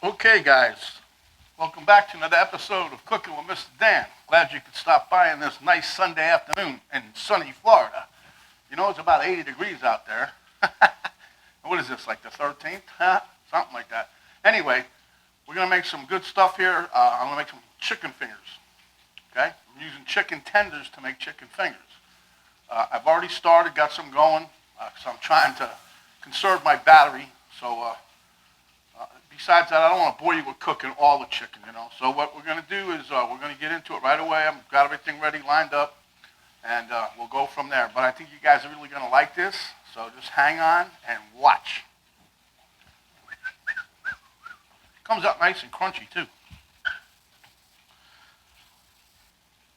Okay, guys, welcome back to another episode of Cooking with Mr. Dan. Glad you could stop by on this nice Sunday afternoon in sunny Florida. You know, it's about 80 degrees out there. What is this, like the 13th? Huh? Something like that. Anyway, we're going to make some good stuff here. I'm going to make some chicken fingers. Okay? I'm using chicken tenders to make chicken fingers. I've already started, got some going, so I'm trying to conserve my battery. Besides that, I don't want to bore you with cooking all the chicken, you know. So what we're going to do is we're going to get into it right away. I've got everything ready, lined up, and we'll go from there. But I think you guys are really going to like this, so just hang on and watch. Comes out nice and crunchy, too.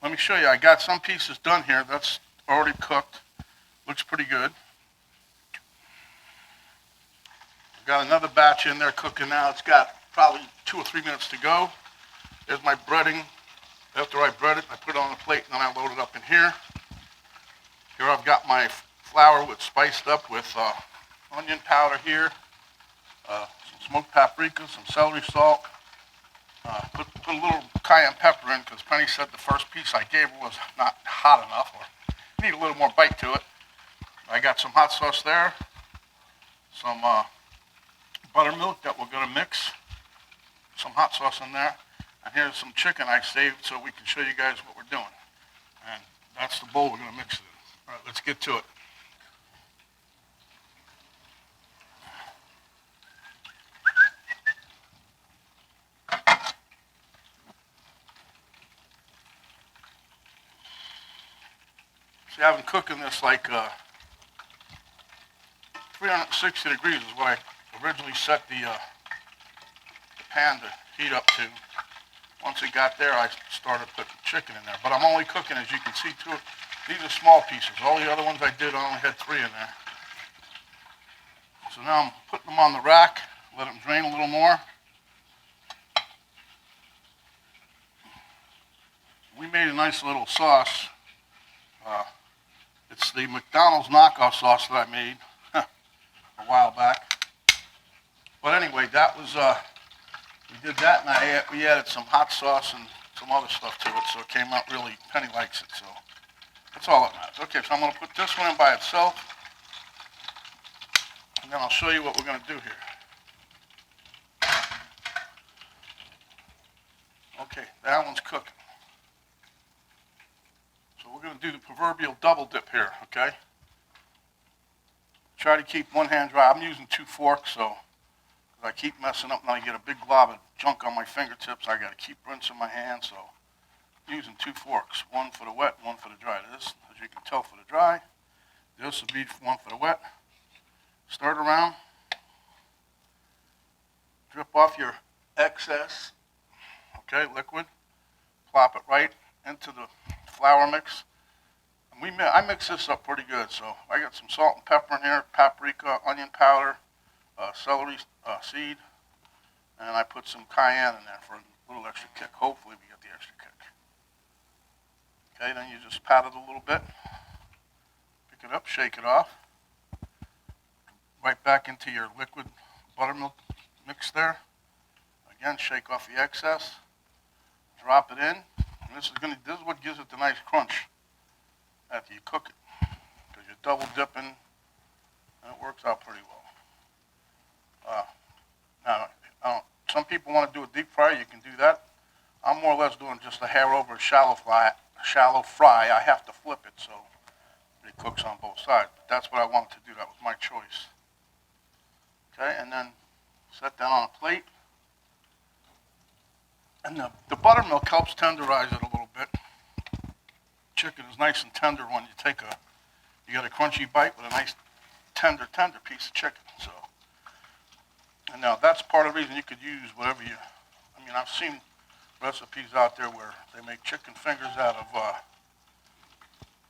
Let me show you. I got some pieces done here. That's already cooked. Looks pretty good. Got another batch in there cooking now. It's got probably 2 or 3 minutes to go. There's my breading. After I bread it, I put it on the plate and then I load it up in here. Here I've got my flour with spiced up with onion powder here, some smoked paprika, some celery salt. Put a little cayenne pepper in because Penny said the first piece I gave her was not hot enough or need a little more bite to it. I got some hot sauce there, some buttermilk that we're going to mix, some hot sauce in there, and here's some chicken I saved so we can show you guys what we're doing. And that's the bowl we're going to mix it in. All right, let's get to it. See, I've been cooking this like 360 degrees is what I originally set the pan to heat up to. Once it got there, I started putting chicken in there. But I'm only cooking, as you can see, these are small pieces. All the other ones I did, I only had 3 in there. So now I'm putting them on the rack, let them drain a little more. We made a nice little sauce. It's the McDonald's knockoff sauce that I made a while back. But anyway, that was, we did that, and we added some hot sauce and some other stuff to it, so it came out really, Penny likes it, so that's all that matters. Okay, so I'm going to put this one in by itself, and then I'll show you what we're going to do here. Okay, that one's cooking. So we're going to do the proverbial double dip here, okay? Try to keep one hand dry. I'm using 2 forks, so I keep messing up and I get a big glob of junk on my fingertips. I got to keep rinsing my hands, so I'm using 2 forks, one for the wet, one for the dry. This, as you can tell, for the dry. This will be one for the wet. Stir it around. Drip off your excess, okay, liquid. Plop it right into the flour mix. And I mix this up pretty good, so I got some salt and pepper in here, paprika, onion powder, celery seed, and I put some cayenne in there for a little extra kick. Hopefully we get the extra kick. Okay, then you just pat it a little bit, pick it up, shake it off, right back into your liquid buttermilk mix there. Again, shake off the excess, drop it in, and this is what gives it the nice crunch after you cook it, because you're double dipping, and it works out pretty well. Now, some people want to do a deep fry. You can do that. I'm more or less doing just a hair over a shallow fry. I have to flip it so it cooks on both sides. But that's what I wanted to do. That was my choice. Okay, and then set that on a plate. And the buttermilk helps tenderize it a little bit. Chicken is nice and tender when you get a crunchy bite with a nice tender piece of chicken. So. And now that's part of the reason you could use whatever I've seen recipes out there where they make chicken fingers out of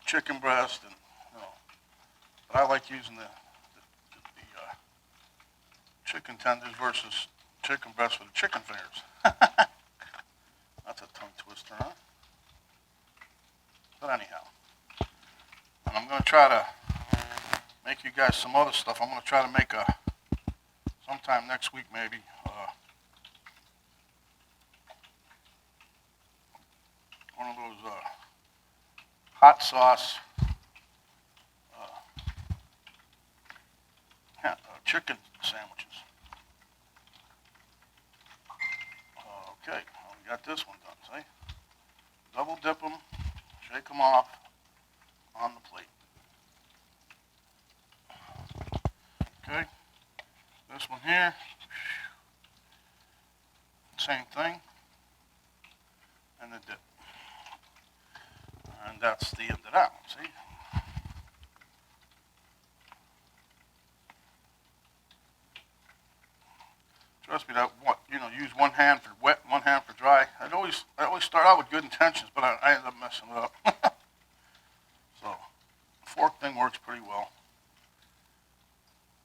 chicken breast, and but I like using the chicken tenders versus chicken breast for the chicken fingers. That's a tongue twister, huh? But anyhow, and I'm going to try to make you guys some other stuff. I'm going to try to make sometime next week maybe, one of those hot sauce chicken sandwiches. Okay, well, we got this one done, see? Double dip them, shake them off on the plate. Okay, this one here, same thing, and the dip. And that's the end of that one, see? Trust me, that use one hand for wet, one hand for dry. I always start out with good intentions, but I end up messing it up. So, the fork thing works pretty well.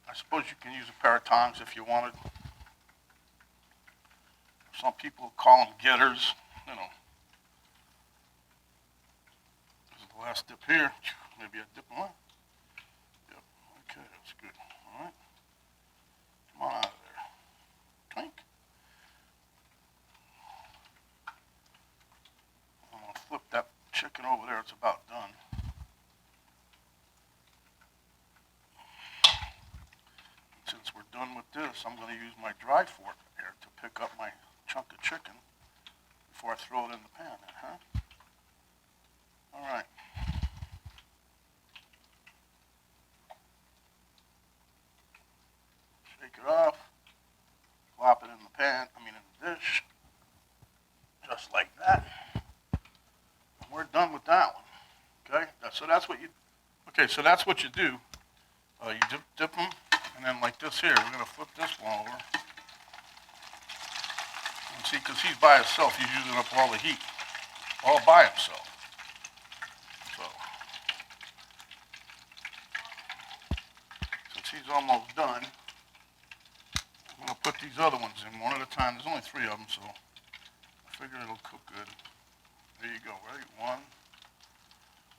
I suppose you can use a pair of tongs if you wanted. Some people call them getters, This is the last dip here. Maybe I dip one. Yep. Okay, that's good. All right. Come on out of there. Twink. I'm going to flip that chicken over there. It's about done. Since we're done with this, I'm going to use my dry fork here to pick up my chunk of chicken before I throw it in the pan. All right. Shake it off. Plop it in the pan, in the dish. Just like that. And we're done with that one. Okay? So that's what you do. You dip them, and then like this here, we're going to flip this one over. And see, because he's by himself, he's using up all the heat. All by himself. So, since he's almost done, I'm going to put these other ones in one at a time. There's only 3 of them, so I figure it'll cook good. There you go, ready? One.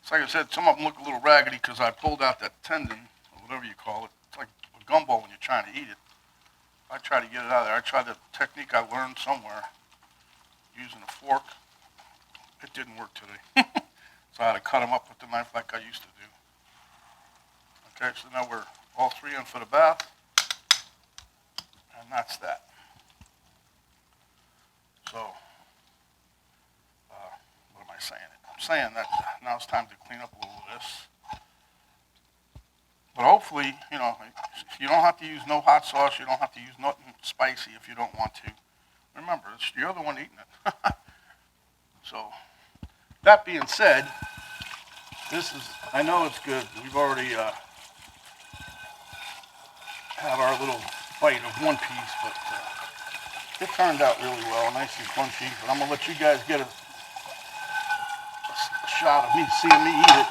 It's like I said, some of them look a little raggedy because I pulled out that tendon, or whatever you call it. It's like a gumbo when you're trying to eat it. I try to get it out of there. I tried the technique I learned somewhere using a fork. It didn't work today. So I had to cut them up with the knife like I used to do. Okay, so now we're all 3 in for the bath. And that's that. So, what am I saying? I'm saying that now it's time to clean up a little of this. But hopefully, you don't have to use no hot sauce. You don't have to use nothing spicy if you don't want to. Remember, you're the one eating it. So, that being said, I know it's good. We've already had our little bite of one piece, but it turned out really well, nice and crunchy. But I'm going to let you guys get a shot of me seeing me eat it.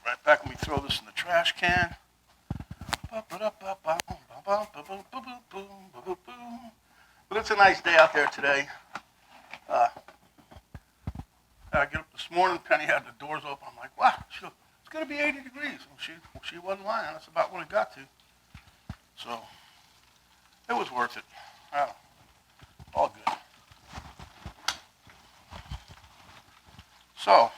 Right back when we throw this in the trash can. But it's a nice day out there today. I get up this morning, Penny had the doors open. I'm like, wow, it's going to be 80 degrees. And she wasn't lying. That's about what it got to. So it was worth it. All good. So,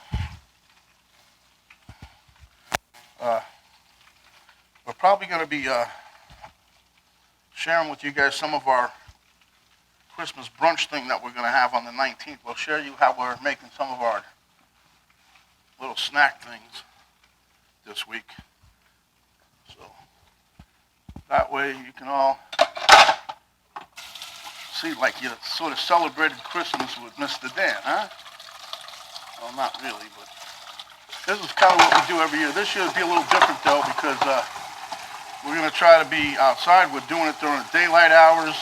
we're probably going to be sharing with you guys some of our Christmas brunch thing that we're going to have on the 19th. We'll share you how we're making some of our little snack things this week. So that way you can all see like you sort of celebrated Christmas with Mr. Dan, huh? Well, not really, but this is kind of what we do every year. This year will be a little different though because we're going to try to be outside. We're doing it during the daylight hours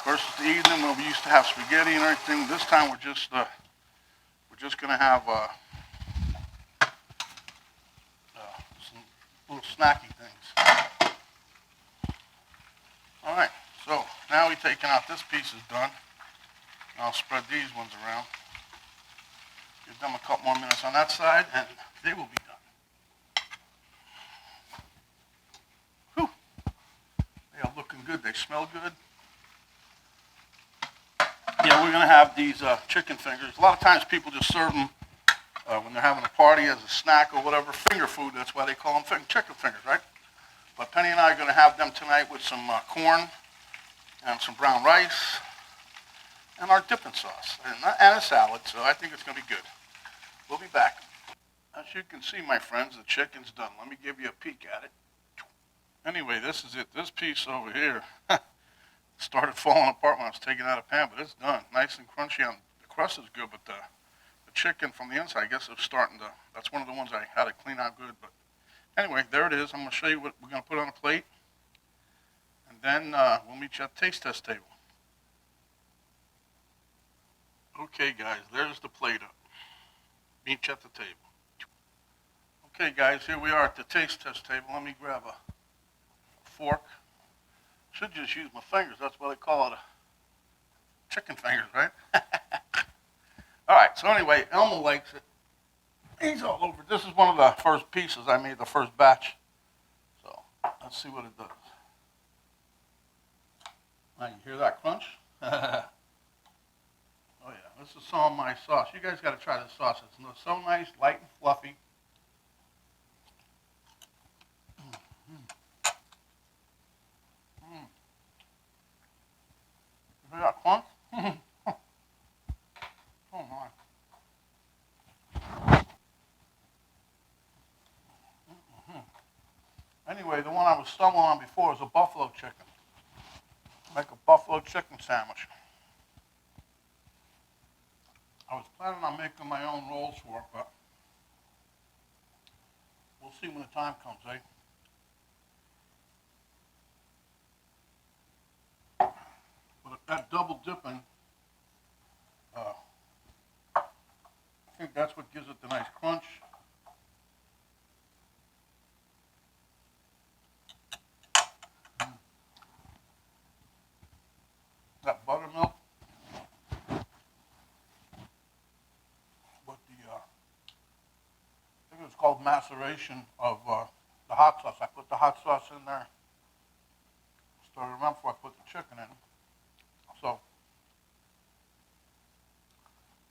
versus the evening when we used to have spaghetti and everything. This time we're just going to have some little snacky things. we've taken out this piece is done. I'll spread these ones around. Give them a couple more minutes on that side, and they will be done. Whew. They are looking good. They smell good. Yeah, we're going to have these chicken fingers. A lot of times people just serve them when they're having a party as a snack or whatever. Finger food, that's why they call them chicken fingers, right? But Penny and I are going to have them tonight with some corn and some brown rice and our dipping sauce and a salad, so I think it's going to be good. We'll be back. As you can see, my friends, the chicken's done. Let me give you a peek at it. Anyway, this is it. This piece over here started falling apart when I was taking it out of the pan, but it's done. Nice and crunchy. The crust is good, but the chicken from the inside, I guess it's starting to, that's one of the ones I had to clean out good. But anyway, there it is. I'm going to show you what we're going to put on a plate. And then we'll meet you at the taste test table. Okay, guys, there's the plate up. Meet you at the table. Okay, guys, here we are at the taste test table. Let me grab a fork. Should just use my fingers. That's why they call it a chicken fingers, right? All right, so anyway, Elmo likes it. He's all over. This is one of the first pieces I made, the first batch. So let's see what it does. Now, you hear that crunch? Oh, yeah, this is some of my sauce. You guys got to try this sauce. It's so nice, light and fluffy. You hear that crunch? Oh, my. Anyway, the one I was stumbling on before was a buffalo chicken. Make a buffalo chicken sandwich. I was planning on making my own rolls for it, but we'll see when the time comes, eh? But that double dipping, I think that's what gives it the nice crunch. That buttermilk, with the, I think it was called maceration of the hot sauce. I put the hot sauce in there. So I remember before I put the chicken in. So,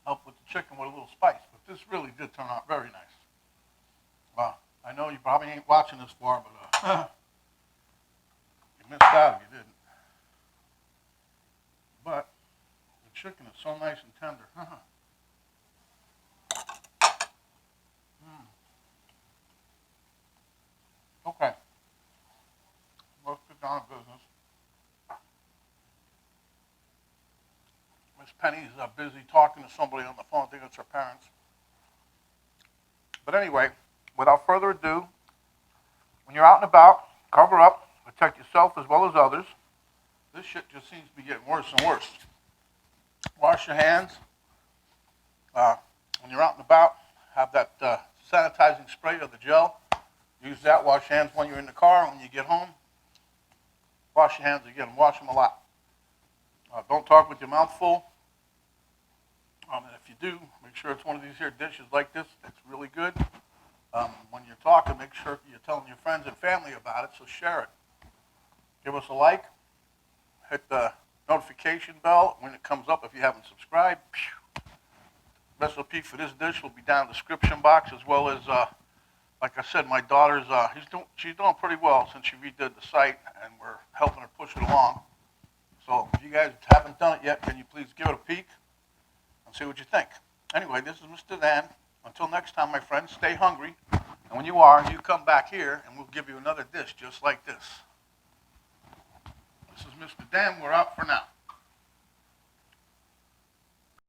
help with the chicken with a little spice. But this really did turn out very nice. I know you probably ain't watching this far, but you missed out if you didn't. But the chicken is so nice and tender. Okay. Let's get down to business. Miss Penny's busy talking to somebody on the phone. I think it's her parents. But anyway, without further ado, when you're out and about, cover up, protect yourself as well as others. This shit just seems to be getting worse and worse. Wash your hands. When you're out and about, have that sanitizing spray or the gel. Use that. Wash your hands when you're in the car. When you get home, wash your hands again. Wash them a lot. Don't talk with your mouth full. And if you do, make sure it's one of these here dishes like this. It's really good. When you're talking, make sure you're telling your friends and family about it, so share it. Give us a like. Hit the notification bell when it comes up if you haven't subscribed. Recipe for this dish will be down in the description box, as well as, like I said, my daughter's, she's doing pretty well since she redid the site, and we're helping her push it along. So if you guys haven't done it yet, can you please give it a peek and see what you think? Anyway, this is Mr. Dan. Until next time, my friends, stay hungry. And when you are, you come back here, and we'll give you another dish just like this. This is Mr. Dan. We're out for now.